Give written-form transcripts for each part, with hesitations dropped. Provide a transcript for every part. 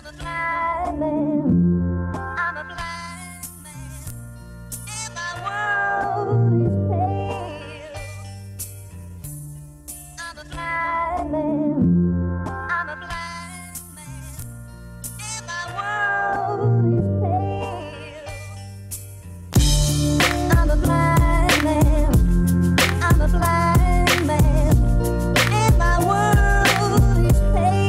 a blind man. I'm a blind man. And my world is pale. I'm a blind man. I'm a blind man. And my world is pale. I'm a blind man. I'm a blind man. And my world is pale.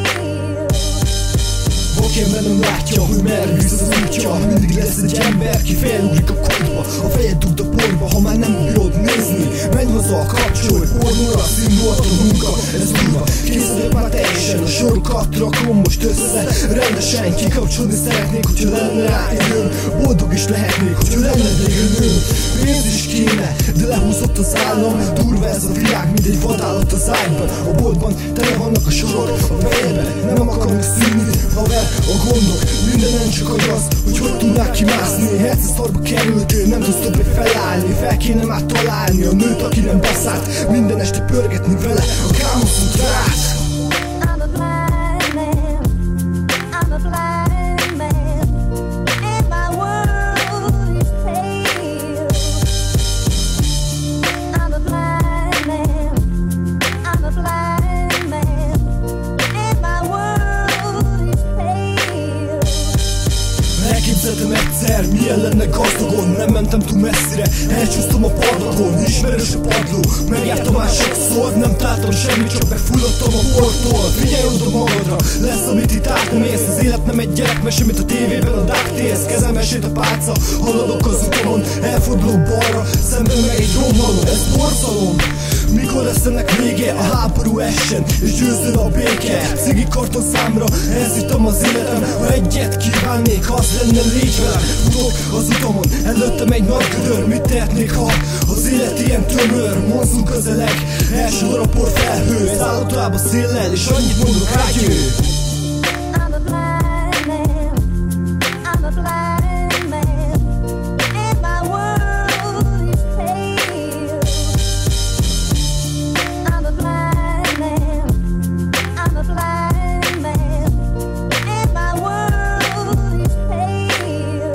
Vakemben nem látja, hogy merre visz az útja. Mindig lesz egy ember, ki felugrik a kodba. A fejed dugd a porba, ha már nem bírod nézni. Menj haza, kapcsolj, pornóra, színvolt a munka. Ez durva, készülök már teljesen. A sorokat rakom most össze. Rendesen kikapcsolni szeretnék, hogyha lenne rá időm. Boldog is lehetnék, hogyha lenne végül. Pénz is kéne, de lehúzott az állam. Durva ez a világ, mint egy vadállat az ágyban. A boltban tele vannak a sorok a fejedben. Nem akarunk szűnni, haver, a gondok. Mindenen csak az, hogy tudnák kimászni. Egyszer szarba kerültél, nem tudsz többé felállni. Fel kéne már találni a nőt, aki nem baszált. Minden este pörgetni vele a kámoszútrát. I'm a blind man. I'm a blind man. And my world is pale. I'm a blind man. I'm a blind man. And my world is pale. Elképzeltem egyszer, milyen lenne gazdagon. Nem mentem túl messzire, elcsúsztam a padlóon. Ismerős a padló, megjártam már sokszor. Nem találtam semmit, csak megfulladtam a portól. Figyelj oda magadra, lesz amit itt át nem érsz. Az élet nem egy gyerekmese, mint a tévében a DuckTales. Kezem esét a pálca, haladok az utamon. Elfordulok balra, szemben meg egy romhalom. Ez borzalom. Mikor lesz ennek vége, a háború essen és győzzön a béke. Cigi karton számra, ez ittam az életem. Ha egyet kívánnék, az lenne légy velem. Futok az utamon, előttem egy nagy gödör. Mit tehetnék, ha az élet ilyen tömör? Mozzunk közeleg, első harapor felhő. Szállok tovább a széllel, és annyit mondok rágyő. I'm a blind man. I'm a blind man. And my world is pale. I'm a blind man. I'm a blind man. And my world is pale.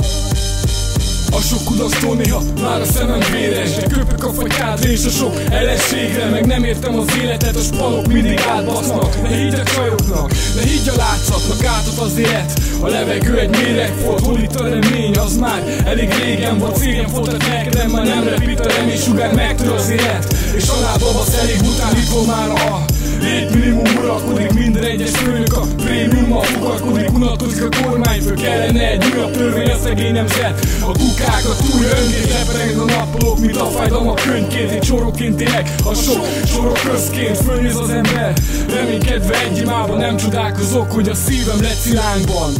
A sok kudasztól néha már a szemem véres. De köpök a fagyát és a sok ellenségre. Meg nem értem az életet, a spanok mindig átbasznak. Ne higgy a csajoknak, ne higgy a látszatnak. Átott az élet, a levegő egy méregfolt. Hol itt a remény, az már elég régen volt. Szégyen folytat lelkedem, már nem repít a remény sugár, megtör az élet. És alában az elég után itt van már a létminimum uralkodik. Minden egyes főnök a prémiummal fogadkodik. Unatozik a kormányfő, kellene egy újabb törvény a szegény nemzet. A kukákat új öngét lepereg a nappalók, mint a fájdalmak könyvként. Én csoroként élek, a sok sorok közként fölnéz az ember. Reménykedve egy imában, nem csodálkozok, hogy a szívem lett szilánkban.